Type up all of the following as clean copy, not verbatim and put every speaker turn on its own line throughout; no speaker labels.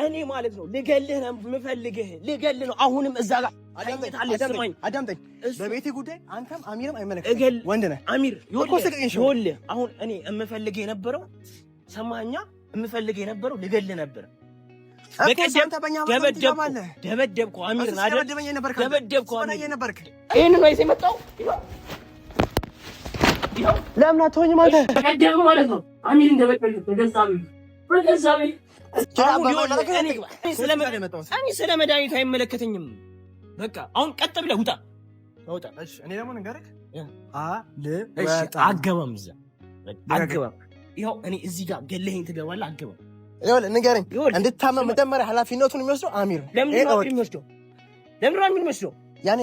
እኔ ማለት ነው ልገልህ ነው የምፈልግህ ልገልህ ነው አሁንም እዛ ጋር
አዳምጠኝ በቤቴ ጉዳይ አንተም አሚርም አይመለከትም ወንድ ነህ
አሚር ይኸውልህ አሁን እኔ የምፈልግህ የነበረው ሰማኛ የምፈልግህ የነበረው ልገልህ ነበር ደበደብኩ አሚር ደበደብኩ አሚር ይሄንን ነው የመጣው
ለምን አትሆኝም አንተ
ተቀደም ማለት ነው አሚር እንደበቀልኩ በገዛሚ ስለ መድኃኒቱ አይመለከተኝም። በቃ አሁን ቀጥ ብለህ ውጣ።
እሺ እኔ ደግሞ ንገርክ
አገባም እዛ አገባም። ይኸው እኔ እዚህ ጋር ገለኸኝ ትገባለህ። አገባም
ይኸውልህ ንገረኝ። እንድታመም መጀመሪያ ኃላፊነቱን የሚወስደው አሚር ነው።
ለምን ነው የሚወስደው? ያኔ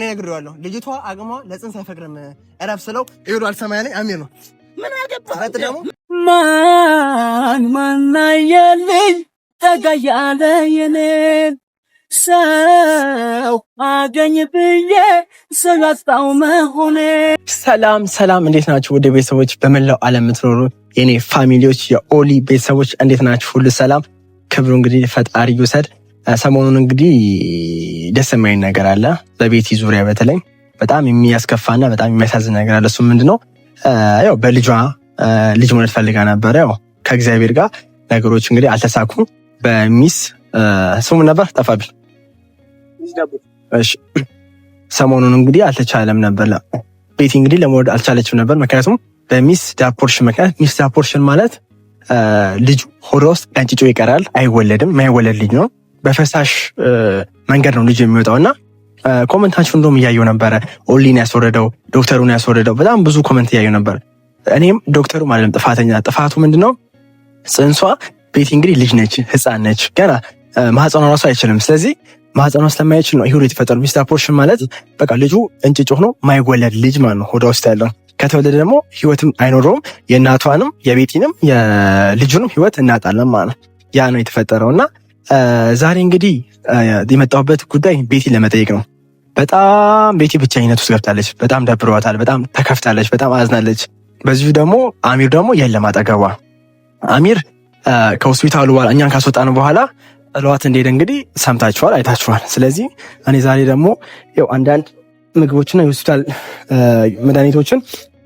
ነግሬዋለሁ። ልጅቷ አቅሟ ለጽንስ አይፈቅድም እረፍ ስለው ይኸውልህ አልሰማኝ ያለኝ አሚር ነው።
ምን አገባህ
ደግሞ
ማናየልኝ ተጋያለ የኔን ሰው አገኝ ብዬ ስላጣው መሆኔ።
ሰላም እንዴት ናችሁ? ወደ ቤተሰቦች በመላው ዓለም የምትኖሩ የኔ ፋሚሊዎች የኦሊ ቤተሰቦች እንዴት ናችሁ? ሁሉ ሰላም ክብሩ እንግዲህ ፈጣሪ ይውሰድ። ሰሞኑን እንግዲህ ደስ የማይል ነገር አለ በቤቲ ዙሪያ በተለይ በጣም የሚያስከፋና በጣም የሚያሳዝን ነገር አለ። እሱ ምንድነው? ያው በልጇ ልጅ መውለድ ፈልጋ ነበረ። ያው ከእግዚአብሔር ጋር ነገሮች እንግዲህ አልተሳኩም። በሚስ ስሙ ነበር ጠፋብኝ። እሺ ሰሞኑን እንግዲህ አልተቻለም ነበር። ቤቲ እንግዲህ ለመውለድ አልቻለችም ነበር። ምክንያቱም በሚስ ዳፖርሽን ምክንያት ሚስ ዳፖርሽን ማለት ልጁ ሆዷ ውስጥ ቀንጭጮ ይቀራል፣ አይወለድም። የማይወለድ ልጅ ነው። በፈሳሽ መንገድ ነው ልጅ የሚወጣውና ኮመንታችሁን እንደውም እያየው ነበረ። ኦሊን ያስወረደው ዶክተሩን ያስወረደው በጣም ብዙ ኮመንት እያየው ነበር። እኔም ዶክተሩ ማለት ጥፋተኛ ጥፋቱ ምንድነው? ጽንሷ ቤቲ እንግዲህ ልጅ ነች፣ ህፃን ነች፣ ገና ማህፀኗ ራሱ አይችልም። ስለዚህ ማህፀኗ ስለማይችል ነው ይሁን የተፈጠረው። ሚስ ዳፖርሽን ማለት በቃ ልጁ እንጭጭ ሆኖ ማይወለድ ልጅ ማለት ነው ሆዷ ውስጥ ያለው። ከተወለደ ደግሞ ህይወትም አይኖረውም። የእናቷንም የቤቲንም የልጁንም ህይወት እናጣለን ማለት ነው። ያ ነው የተፈጠረውና ዛሬ እንግዲህ የመጣሁበት ጉዳይ ቤቲ ለመጠየቅ ነው። በጣም ቤቲ ብቻኝነት ውስጥ ገብታለች። በጣም ደብሯታል። በጣም ተከፍታለች። በጣም አዝናለች። በዚሁ ደግሞ አሚር ደግሞ የለም አጠገቧ። አሚር ከሆስፒታሉ በኋላ እኛን ካስወጣን በኋላ ጥሏት እንደሄደ እንግዲህ ሰምታችኋል፣ አይታችኋል። ስለዚህ እኔ ዛሬ ደግሞ ያው አንዳንድ ምግቦችና የሆስፒታል መድኃኒቶችን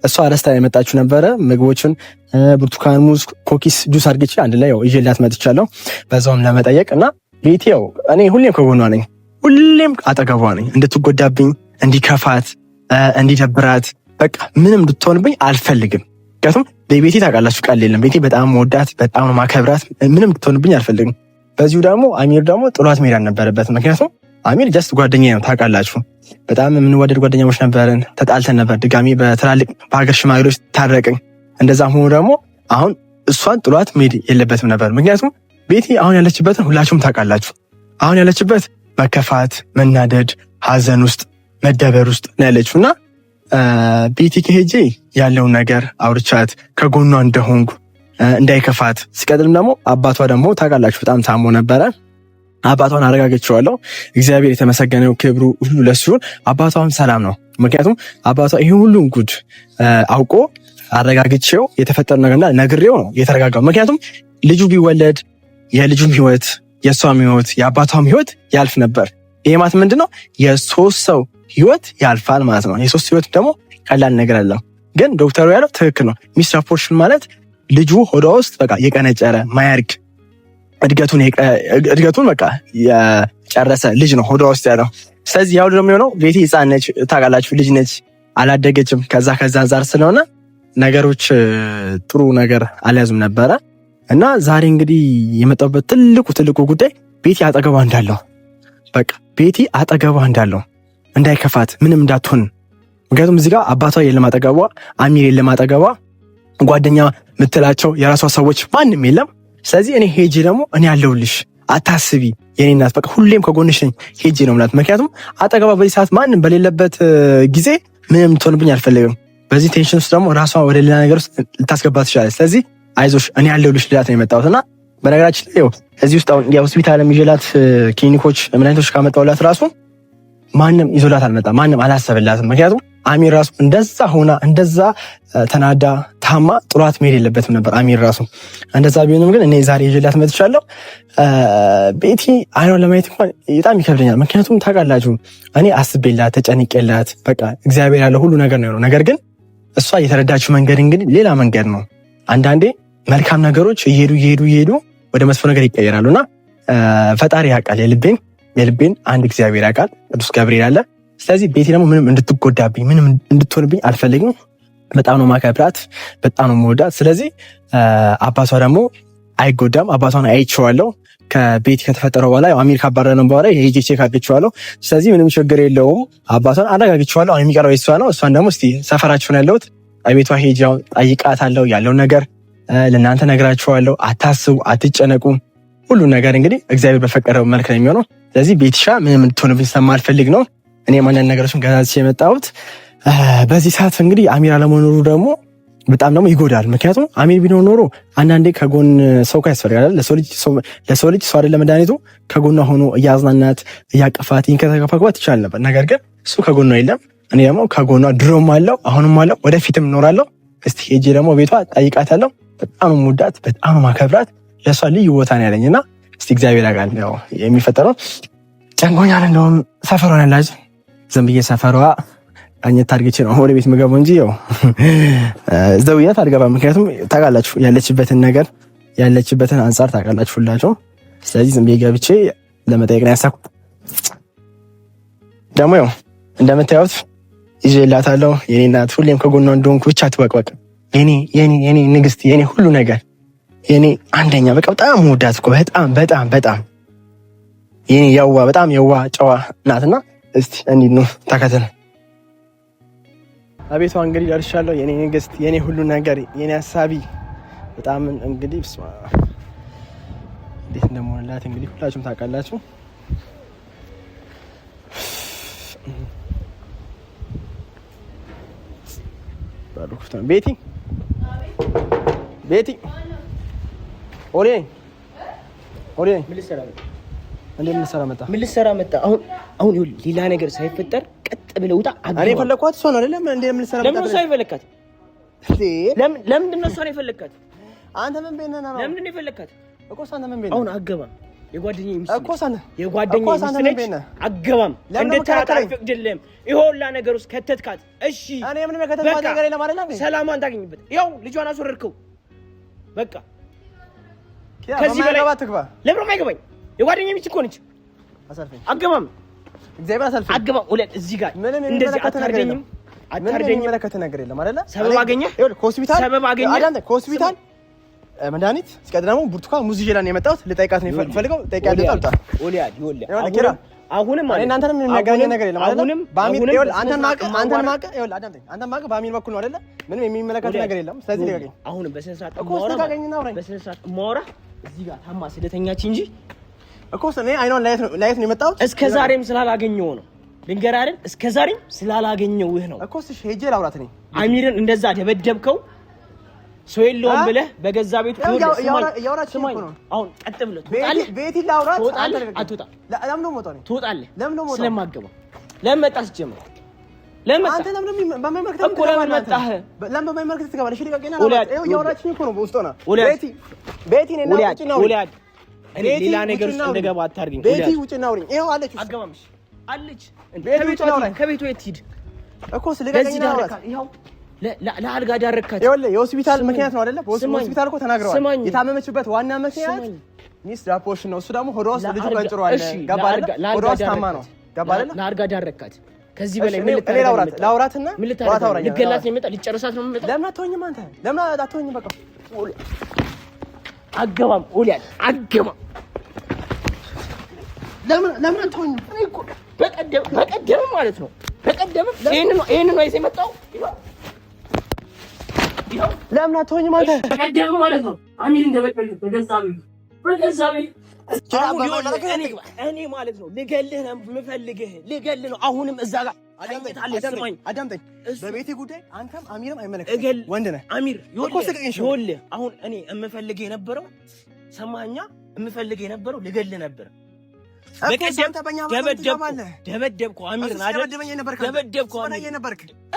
እሷ አረስታ የመጣችሁ ነበረ። ምግቦችን ብርቱካን፣ ሙዝ፣ ኮኪስ፣ ጁስ አድርጌ አንድ ላይ ያው ይዤላት መጥቻለሁ። በዛውም ለመጠየቅ እና ቤቲ ያው እኔ ሁሌም ከጎኗ ነኝ፣ ሁሌም አጠገቧ ነኝ። እንድትጎዳብኝ፣ እንዲከፋት፣ እንዲደብራት በቃ ምንም እንድትሆንብኝ አልፈልግም። ምክንያቱም በቤቲ ታውቃላችሁ ቃል የለም። ቤቲ በጣም መወዳት፣ በጣም ማከብራት፣ ምንም እንድትሆንብኝ አልፈልግም። በዚሁ ደግሞ አሚር ደግሞ ጥሏት መሄድ አልነበረበትም። ምክንያቱም አሚር ጀስት ጓደኛዬ ነው ታውቃላችሁ። በጣም የምንወደድ ጓደኛሞች ነበርን። ተጣልተን ነበር። ድጋሚ በትላልቅ በሀገር ሽማግሌዎች ታረቅን። እንደዛም ሆኖ ደግሞ አሁን እሷን ጥሏት መሄድ የለበትም ነበር። ምክንያቱም ቤቲ አሁን ያለችበትን ሁላችሁም ታውቃላችሁ። አሁን ያለችበት መከፋት፣ መናደድ፣ ሀዘን ውስጥ መደበር ውስጥ ነው ያለችው እና ቤቲ ከሄጄ ያለውን ነገር አውርቻት ከጎኗ እንደሆንኩ እንዳይከፋት፣ ሲቀጥልም ደግሞ አባቷ ደግሞ ታውቃላችሁ በጣም ታሞ ነበረ። አባቷን አረጋግቼዋለሁ። እግዚአብሔር የተመሰገነው ክብሩ ሁሉ ለሱ ይሁን። አባቷም ሰላም ነው። ምክንያቱም አባቷ ይሄ ሁሉን ጉድ አውቆ አረጋግቼው የተፈጠረው ነገርና ነግሬው ነው የተረጋጋው። ምክንያቱም ልጁ ቢወለድ የልጁም ህይወት የእሷም ህይወት የአባቷም ህይወት ያልፍ ነበር። ይሄ ማለት ምንድነው? የሶስት ሰው ህይወት ያልፋል ማለት ነው። የሶስት ህይወት ደግሞ ቀላል ነገር አይደለም። ግን ዶክተሩ ያለው ትክክል ነው። ሚስ ዳፖርሽን ማለት ልጁ ሆዷ ውስጥ በቃ የቀነጨረ ማያርግ እድገቱን በቃ የጨረሰ ልጅ ነው ሆዷ ውስጥ ያለው። ስለዚህ ያው ደግሞ የሆነው ቤቲ ህፃን ነች ታውቃላችሁ፣ ልጅ ነች፣ አላደገችም። ከዛ አንጻር ስለሆነ ነገሮች ጥሩ ነገር አልያዙም ነበረ እና ዛሬ እንግዲህ የመጣሁበት ትልቁ ጉዳይ ቤቲ አጠገቧ እንዳለው በቃ ቤቲ አጠገቧ እንዳለው እንዳይከፋት፣ ምንም እንዳትሆን። ምክንያቱም እዚህ ጋር አባቷ የለም አጠገቧ፣ አሚር የለም አጠገቧ፣ ጓደኛ የምትላቸው የራሷ ሰዎች ማንም የለም። ስለዚህ እኔ ሄጄ ደግሞ እኔ ያለሁልሽ አታስቢ የኔ እናት በቃ ሁሌም ከጎንሽ ነኝ ሄጄ ነው ማለት። ምክንያቱም አጠገቧ በዚህ ሰዓት ማንም በሌለበት ጊዜ ምንም ልትሆንብኝ አልፈልግም። በዚህ ቴንሽን ውስጥ ደግሞ ራሷ ወደ ሌላ ነገር ውስጥ ልታስገባ ትችላለች። ስለዚህ አይዞሽ እኔ ያለሁልሽ ልላት ነው የመጣሁት እና በነገራችን ላይ እዚህ ውስጥ አሁን የሆስፒታል የሚይላት ክሊኒኮች መድኃኒቶች ካመጣሁላት ራሱ ማንም ይዞላት አልመጣም፣ ማንም አላሰበላትም። ምክንያቱም አሚር ራሱ እንደዛ ሆና እንደዛ ተናዳ ታማ ጥሏት መሄድ የለበትም ነበር አሚር ራሱ። እንደዛ ቢሆንም ግን እኔ ዛሬ ይዤላት መጥቻለሁ። ቤቲ አይኗን ለማየት እንኳን በጣም ይከብደኛል። ምክንያቱም ታውቃላችሁ እኔ አስቤላት ተጨንቄላት በቃ እግዚአብሔር ያለው ሁሉ ነገር ነው። ነገር ግን እሷ የተረዳችው መንገድ እንግዲህ ሌላ መንገድ ነው። አንዳንዴ መልካም ነገሮች እየሄዱ ወደ መጥፎ ነገር ይቀየራሉና ፈጣሪ ያውቃል የልቤን አንድ እግዚአብሔር ያውቃል፣ ቅዱስ ገብርኤል አለ። ስለዚህ ቤቲ ደግሞ ምንም እንድትጎዳብኝ ምንም እንድትሆንብኝ አልፈልግም። በጣም ነው ማከብራት፣ በጣም ነው መወዳት። ስለዚህ አባቷ ደግሞ አይጎዳም። አባቷን አይቼዋለሁ ከቤቲ ከተፈጠረው በኋላ አሚር ካባረረን በኋላ ሄጄ ቼክ አድርጌዋለሁ። ስለዚህ ምንም ችግር የለውም። አባቷን አረጋግቼዋለሁ። አሁን የሚቀረው የሷ ነው። እሷን ደግሞ እስቲ ሰፈራችሁን ያለሁት ቤቷ ሄጄ ጠይቃታለሁ። ያለውን ነገር ለእናንተ ነግራችኋለሁ። አታስቡ፣ አትጨነቁ። ሁሉን ነገር እንግዲህ እግዚአብሔር በፈቀደው መልክ ነው የሚሆነው። ስለዚህ ቤቲሻ ምንም እንድትሆንብኝ ስለማልፈልግ ነው እኔ አንዳንድ ነገሮችን ገዛዝቼ የመጣሁት። በዚህ ሰዓት እንግዲህ አሚር አለመኖሩ ደግሞ በጣም ደግሞ ይጎዳል። ምክንያቱም አሚር ቢኖር ኖሮ አንዳንዴ ከጎን ሰው ያስፈልጋል። ለሰው ልጅ ሰው አይደለም መድኃኒቱ። ከጎኗ ሆኖ እያዝናናት እያቀፋት ይንከተከፋት ይቻል ነበር። ነገር ግን እሱ ከጎኗ የለም። እኔ ደግሞ ከጎኗ ድሮም አለው፣ አሁንም አለው፣ ወደፊትም እኖራለሁ። እስቲ ሄጄ ደግሞ ቤቷ ጠይቃታለሁ። በጣም ሙዳት፣ በጣም ማከብራት፣ ለእሷ ልዩ ቦታ ነው ያለኝና እስቲ እግዚአብሔር ያውቃል ያው የሚፈጠረው ጨንቆኛል። እንደውም ሰፈሯን ያላች ዝም ብዬ ሰፈሯ አኝት አድርጌቼ ነው ወደ ቤት የምገባው እንጂ ያው ዘውያት አልገባም። ምክንያቱም ታውቃላችሁ ያለችበትን አንጻር ታውቃላችሁ ሁላችሁ። ስለዚህ ዝም ብዬ ገብቼ ለመጠየቅ ነው ያሳኩት። ደግሞ ያው እንደምታዩት ይዤላታለሁ። የኔ እናት ሁሌም ከጎኗ እንደሆንኩ ብቻ ትወቅወቅ። የኔ ንግስት፣ የኔ ሁሉ ነገር፣ የኔ አንደኛ በቃ በጣም ወዳት እኮ በጣም የኔ በጣም የዋ ጨዋ ናትና እስቲ እንዴት ነው ተከተለ። አቤቷ እንግዲህ ደርሻለሁ። የኔ ንግስት፣ የኔ ሁሉ ነገር፣ የኔ ሐሳቢ በጣም እንግዲህ ብስማ እንዴት እንደምሆንላት እንግዲህ ሁላችሁም ታውቃላችሁ። ባሉኩታ ቤቲ ኦሌ ምን ልትሰራ መጣ? አሁን ሌላ ነገር ሳይፈጠር ቀጥ ብለህ ውጣ። እኔ የፈለኳት እሷ ነው አይደለም እንዴ? ምን ልትሰራ መጣ? ለምን እሷ የፈለካት? ለምንድን ነው እሷን የፈለካት? አንተ ምን ቤነና ነው? ለምንድን ነው የፈለካት? እኮ ሳንተ ምን ቤነና? አሁን አገባም። የጓደኛዬ ሚስት እኮ ሳንተ ነች። አገባም። እንድታረቃ አይፈቅድልህም። ይኸውላ ነገር ውስጥ ከተትካት። እሺ እኔ ምንም የከተትኳት ነገር የለም አይደል? ሰላሟን ታገኝበት። ይኸው ልጇን አስወረድከው። በቃ ከዚህ በላይ ለምን የማይገባኝ? የጓደኛዬ ሚስት እኮ ነች። አገባም። እግዚአብሔር አሳልፈኝ። አገባም። ወለድ እዚህ ጋር እንደዚህ አታርገኝም። የሚመለከት ነገር የለም አይደለ? ሰበብ አገኘህ። ከሆስፒታል መድኃኒት ሲቀጥል ብርቱካን ሙዝ ይዤ ነው የመጣሁት። ልጠይቃት ነው የምፈልገው። ጠይቃለሁ። ታውጣ ኦሊያድ አሁንም ማለት እናንተንም የሚያገናኝ ነገር የለም አይደለ? በአሚር አንተን ማቀ በአሚር በኩል ነው አይደለ? ምንም የሚመለከት ነገር የለም። ስለዚህ ልቀቀኝ። አሁንም በስነ ስርዓት ማውራ እዚህ ጋር ታማ ስለተኛች እንጂ እኮ እኔ አይኗን ላየት ነው የመጣሁት። እስከ ዛሬም ስላላገኘው ነው ልንገርህ አይደል? እስከ ዛሬም ስላላገኘውህ ነው እኮ። እሺ ሄጄ ላውራት። እኔ አሚርን እንደዛ ደበደብከው ሰው የለውም ብለህ በገዛ ቤቱ ስማኝ። አሁን ቀጥ ብለህ ትወጣለህ። ቤቲ ላውራት። አትወጣ። ለምን ነው የምወጣው? ትወጣለህ። ስለማገባ ለምን መጣህ? ስትጀምር ለምን መጣህ? አንተ ለምን በማይመለከት እኮ ለምን መጣህ? ለምን በማይመለከት ትገባለህ? እሺ ልቀቀኝ። ያወራችኝ እኮ ነው በውስጥ ሆና ቤቲ ነና ውጪ ነው እኔ ሌላ ነገር ውስጥ እንደገባ አታርግኝ። ቤቲ ውጪ ነው አውሪኝ። ይሄው አለች። አገባምሽ አለች። ከቤቱ የት ሂድ እኮ ስለገኝ ነው አውራት። ይሄው ለአልጋ ዳረካት። ይኸውልህ የሆስፒታል ምክንያት ነው አይደለ? ሆስፒታል እኮ ተናግረዋል። የታመመችበት ዋና ምክንያት ሚስ ዳፖሽን ነው። እሱ ደግሞ ሆዷ ውስጥ ልጁ ቀንጭሯል። ገባ አይደለ? ሆዷ ውስጥ ታማ ነው። ገባ አይደለ? ለአልጋ ዳረካት። ከዚህ በላይ ምን ልታረጋት? ላውራትና ምን ልታረጋት? ልገላት ነው የመጣ ልጨርሳት ነው የመጣ። ለምን አትሆኝም አንተ? ለምን አትሆኝም? በቃ አገባም ኦሊያድ አገባም። ለምን አትሆኝም? እኔ እኮ በቀደም ማለት ነው ይሄን ነው ይዘህ የመጣው። ለምን አትሆኝም አንተ? በቀደም ማለት ነው አሚር እንደበቀልኩ በገዛ ቤት እኔ ማለት ነው ልገልህ ነው የምፈልግህ። ልገልህ ነው አሁንም እዛ ጋር አዳምጠኝ። በቤቴ ጉዳይ አንተም አሚርም አይመለከትም። ወንድ ነህ አሚር። ይኸውልህ አሁን እኔ የምፈልግህ የነበረው ሰማኛ፣ የምፈልግህ የነበረው ልገልህ ነበር።
ደበደብኩ አሚርን አይደል? ደበደብኩ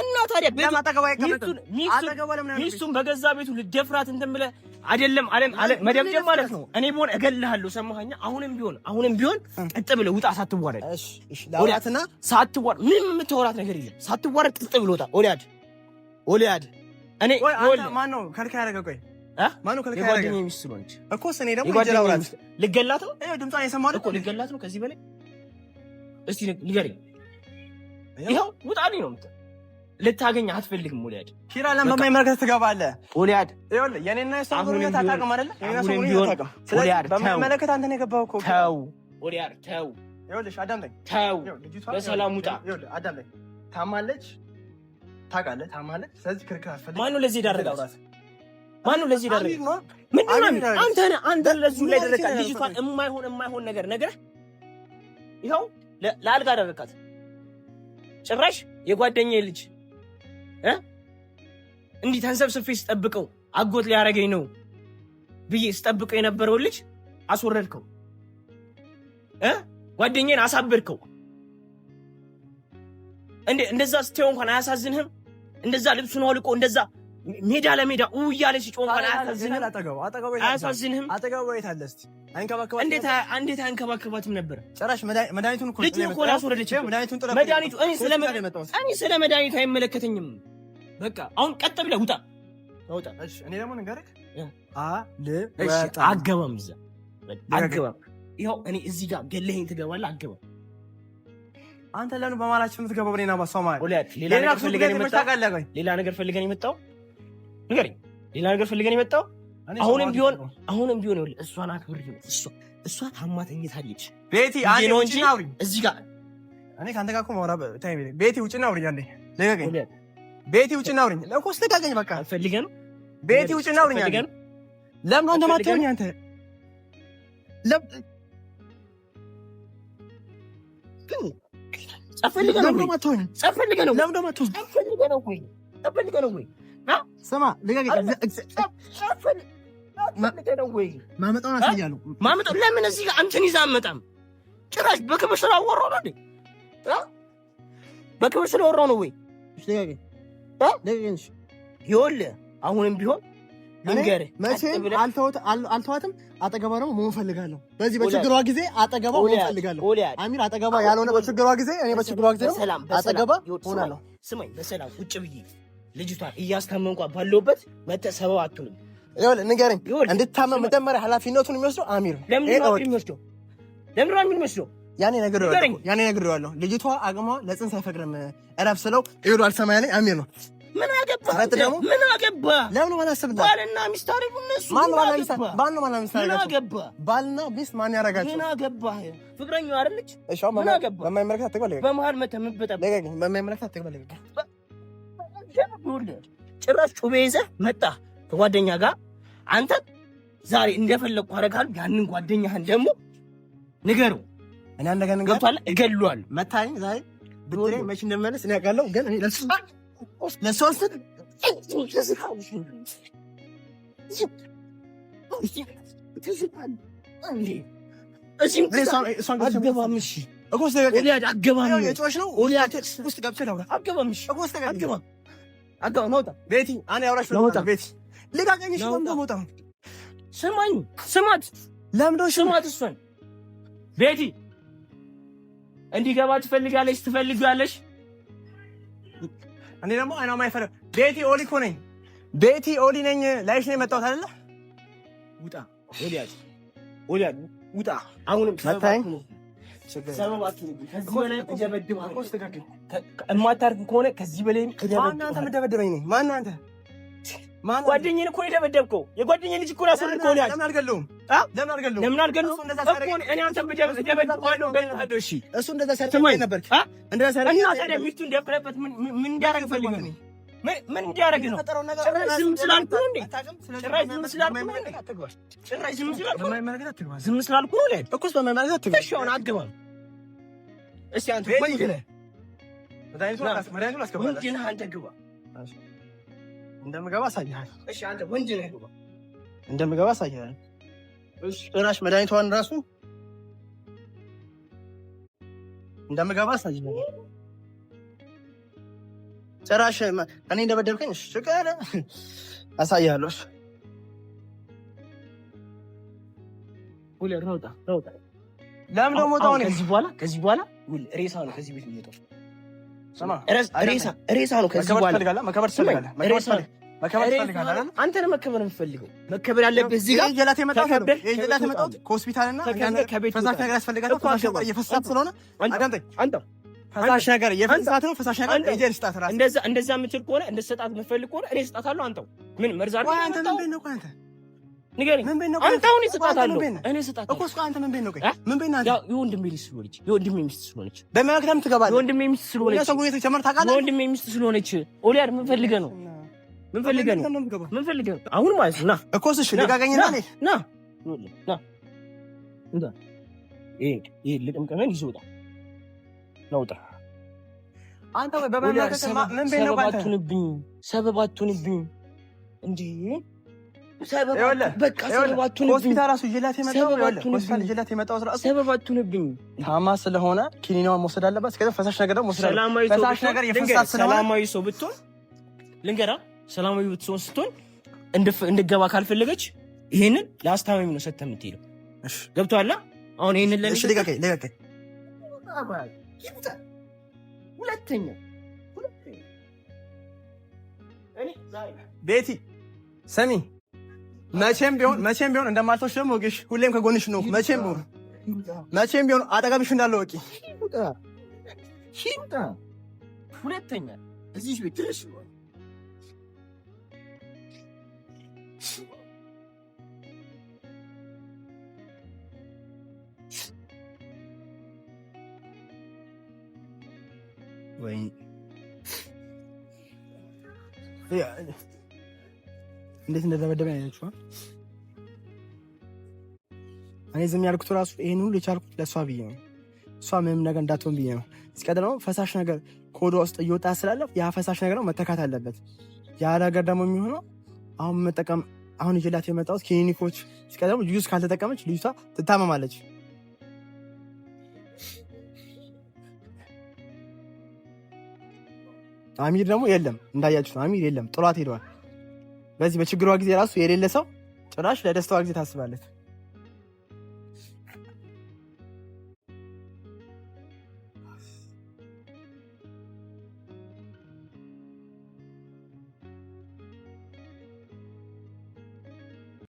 እና ታዲያ ሚስቱን በገዛ ቤቱ ልደፍራት እንትን ብለህ አይደለም አለ መደብደብ ማለት ነው። እኔ ቢሆን እገልሃለሁ። ሰማኸኝ? አሁንም ቢሆን ቀጥ ብለህ ውጣ ሳትዋረድ።
እሺ ላውራትና
ሳትዋረድ ምንም የምታወራት ነገር የለም። ሳትዋረድ ቀጥ ብለህ ውጣ። ኦሊያድ እኔ
ማን ነው ከልካ ያደረገው? ቆይ ማን ነው ከልካ ያደረገው?
የጓደኛዬ ሚስት ነው እንጂ
እኮ እኔ ደግሞ ይጀላውራት
ልገላት ነው።
ይሄ ድምጿን የሰማኸው
እኮ ልገላት ነው። ከዚህ በላይ እስቲ ንገረኝ። ይኸው ውጣልኝ ነው የምትለው። ልታገኝ አትፈልግም። ኦሊያድ
ኪራ ለምን በማይመለከት ትገባለህ?
ኦሊያድ
ይኸውልህ የኔና የሷ ግንኙነት አታውቅም አይደለ? የኔና የሷ ግንኙነት አታውቅም። ስለዚህ በማይመለከት አንተ ነው የገባኸው እኮ።
ተው ኦሊያድ ተው።
ይኸውልሽ አዳምጠኝ።
ተው በሰላም ውጣ።
ይኸውልህ አዳምጠኝ። ታማለች፣ ታውቃለህ፣ ታማለች። ስለዚህ ክርክር አትፈልግም።
ማነው ለዚህ ዳረጋት? ምንድነው? አንተ ለዚህ ላይ ደረካ። ልጅቷን የማይሆን ነገር ነግረህ ይኸው ለአልጋ አደረካት። ጭራሽ የጓደኛዬ ልጅ እንዲህ ተንሰብስፌ ስጠብቀው አጎት ሊያረገኝ ነው ብዬ ስጠብቀው የነበረውን ልጅ አስወረድከው። ጓደኛዬን አሳበድከው። እንደዛ ስትየው እንኳን አያሳዝንህም? እንደዛ ልብሱን አውልቆ እንደዛ ሜዳ ለሜዳ እያለ ሲጮህ እንኳን አያሳዝንህም?
አጠገቡ የት አለ? እስኪ አይንከባከባትም?
እንዴት አይንከባከባትም ነበር?
ጭራሽ መድኃኒቱን እኮ
ልጅ እኮ ላስወረደች። መድኃኒቱ እኔ ስለ መድኃኒቱ አይመለከተኝም። በቃ አሁን ቀጥ ብለህ ውጣ።
እሺ እኔ ደግሞ ንገርህ
አገባም እዛ አገባም። ይኸው እኔ እዚህ ጋር ገለኸኝ ትገባለህ። አገባም
አንተ ለምን በማላችን የምትገባው? እኔና ባሷ ማለት
ሌላ ነገር ፈልገን የመጣው ንገረኝ። ሌላ ነገር ፈልገን የመጣው አሁንም ቢሆን ይኸውልህ እሷን አክብር። እሷ ታማ ተኝታለች።
ቤቲ አንዴ ውጪና አውሪኝ እዚህ ጋር። እኔ ካንተ ጋር እኮ ማውራ ታይም የለኝም። ቤቲ ውጪና አውሪኝ አንዴ። ልቀቀኝ ቤቲ ውጪና አውሪኝ እኮ ስትጋገኝ በቃ
ፈልገን
ቤቲ ውጪና አውሪኝ አንዴ። ለምን አንተ ማትሆኝ አንተ ስማ ማመጣውን አሳያለሁ።
ማመጣው ለምን እዚህ ጋር አንተን ይዛ አመጣም? ጭራሽ በክብር ስላወራው ነው እንዴ? በክብር ስለወራው ነው ወይ? ይኸውልህ አሁንም ቢሆን ልንገርህ፣
መቼም አልተዋትም። አጠገቧ ደግሞ መሆን ፈልጋለሁ። በዚህ በችግሯ ጊዜ አጠገቧ መሆን ፈልጋለሁ። አሚር አጠገቧ ያልሆነ በችግሯ ጊዜ እኔ በችግሯ ጊዜ አጠገቧ ሆናለሁ።
ስማኝ፣ በሰላም ቁጭ ብዬ ልጅቷን እያስታመምኳት ባለሁበት መተህ ሰበብ አትሁንም።
ይኸውልህ ንገረኝ፣ እንድታመም መጀመሪያ ኃላፊነቱን የሚወስደው አሚር ነው። ለምን ነው የሚወስደው? ያኔ ነግሬዋለሁ። ልጅቷ አቅሟ ለጽንስ አይፈቅድም እረፍ ስለው ይሄዱ አልሰማ ያለኝ አሚር ነው።
ምን አገባ? ለምን ማላሰብና ባልና ሚስት አደረጉ እነሱ። ባልና ሚስት ማን ያረጋቸው? ምን አገባ? ፍቅረኛው አይደለች? እሺ ምን አገባ? በማይመለከት አትግባ። በመሃል መተምበጣ በማይመለከት አትግባ። ጭራሽ ጩቤ ይዘህ መጣ ከጓደኛ ጋር። አንተ ዛሬ እንደፈለኩ አደርጋለሁ። ያንን ጓደኛህን ደግሞ ንገረው። እኔ አንደገ ገብቷል። እገለዋለሁ። መታኝ ዛሬ ብትሬ መቼ እንደመለስ እኔ አውቃለሁ። ግን እኔ ለሶስት ቤቲ እንዲገባ ትፈልጋለሽ?
እኔ ደግሞ አይናማ አይፈረም። ቤቲ ኦሊ እኮ ነኝ። ቤቲ ኦሊ ነኝ። ላይሽ ነው የመጣሁት አይደለ?
ውጣ ኦሊያድ ውጣ። አሁንም
መታኝ።
ከዚህ በላይ እደበድብሃለሁ። የማታርግ ከሆነ ከዚህ በላይ
ማነው አንተ የምትደበድበኝ? ነኝ ማነው አንተ?
ጓደኛዬን እኮ ነው የደበደብከው። የጓደኛዬ ልጅ እኮ ያስወልከው ኦሊያድ።
ለምን አልገለውም?
ለምን አልገለውም? እኔ አንተን እደበድብሃለሁ። እሺ
እሱ እንደዛ ሰርተኝ ነበር። እንደዛ ሰርተኝ
እና ታዲያ ሚስቱን ደፍረበት ምን እንዳደረግ ፈልገህ ነው? ምን እንዲያደርግ ነው? ጭራሽ ዝም ስላልኩ ነው እንዴ? ጭራሽ ዝም ስላልኩ ነው እንዴ? ጭራሽ ዝም ስላልኩ ዝም ስላልኩ ነው ላይ እኮ በመመለከት አትግባ። እሺ አሁን አትገባም። እሺ አንተ ወንጀል ነህ። መድኃኒቱን አስገባለሁ። ወንጀል ነህ አንተ ግባ።
እንደምገባ አሳይሃለሁ።
እሺ አንተ ወንጀል ነህ ግባ።
እንደምገባ አሳይሃለሁ። እሺ ጭራሽ መድኃኒቷን ራሱ እንደምገባ አሳይኝ። ጭራሽ እኔ እንደበደልከኝ ሽቀረ አሳያለሁ።
ሁሌ ሮጣ
ለምን ደግሞ ታው ነው?
ከዚህ በኋላ ሬሳ ነው ከዚህ ቤት የሚወጣው። ሰማ ሬሳ ነው ከዚህ በኋላ
መከበር ትፈልጋለህ?
አንተ ነው መከበር የምትፈልገው። መከበር ያለብህ እዚህ ጋር
የጀላት የመጣው ከሆስፒታልና ፈሳሽ ነገር ያስፈልጋል። ፈሳሽ ነገር እየፈሰሳት ስለሆነ አንተ ፈሳሽ ነገር እየፈሰሳት ነው። ፈሳሽ ነገር እጄ ልስጣት ራስ
እንደዛ የምትል ከሆነ እንደሰጣት የምትፈልግ ከሆነ እኔ እሰጣታለሁ። አንተው ምን መርዛር ነው?
አንተ ምን ቤት ነው? አንተ
ንገረኝ። አንተ አሁን እሰጣታለሁ። እኔ እሰጣታለሁ
እኮ አንተ ምን ቤት ነው? ምን ቤት ነው?
ያው የወንድሜ ሚስት ስለሆነች
በመክተም ትገባለህ።
የወንድሜ ሚስት ስለሆነች የወንድሜ ሚስት ስለሆነች ኦሊያድ ምን ፈልገህ ነው? ምን ፈልገህ ነው? አሁን ማለት ነው። ና
እኮ እሺ፣ ልጋገኝና
ና እንዳ ይሄ ልቅምቀመን ይዞታ ነውጣ
አንተ በመናከስ ምን ቤት ነው?
ሰበብ አትሁንብኝ እንዴ!
ሆስፒታል ራሱ ይላት የመጣው
ሰበብ አትሁንብኝ።
ታማ ስለሆነ ኪኒናውን መውሰድ አለባት። እስከዛ ፈሳሽ ነገር ደግሞ መውሰድ አለባት። ፈሳሽ ነገር የፈሳሽ ስለሆነ
ሰላማዊ ሰው ብትሆን ልንገራ፣ ሰላማዊ ብትሆን ስትሆን እንድገባ ካልፈለገች ይሄንን ለአስታማሚ ነው ሰጥተህ የምትሄደው። እሺ ገብቶሃል? አሁን ይሄንን ለልሽ
ልቀቀኝ።
ሁለተኛ
ቤቲ ሰሚ፣ መቼም ቢሆን እንደማልተውሽ ደግሞ ወቂሽ። ሁሌም ከጎንሽ ነው። መቼም ቢሆን አጠገብሽ እንዳለ ወቂ።
ሁለተኛ እዚህ ቤት ድረስ
ወይ እንዴት እንደተበደበኝ አይነችው። እኔ ዝም ያልኩት ራሱ ይሄን ሁሉ የቻልኩት ለሷ ብዬ ነው። እሷ ምንም ነገር እንዳትሆን ብዬ ነው። ሲቀጥል ደግሞ ፈሳሽ ነገር ኮዶ ውስጥ እየወጣ ስላለ ያ ፈሳሽ ነገር ነው መተካት አለበት። ያ ነገር ደግሞ የሚሆነው አሁን ይዤላት የመጣሁት ክሊኒኮች። ሲቀጥል ደግሞ ጁስ ካልተጠቀመች ልጅቷ ትታመማለች። አሚር ደግሞ የለም፣ እንዳያችሁ አሚር የለም፣ ጥሏት ሄዷል። በዚህ በችግሯ ጊዜ ራሱ የሌለ ሰው ጭራሽ ለደስታዋ ጊዜ ታስባለች።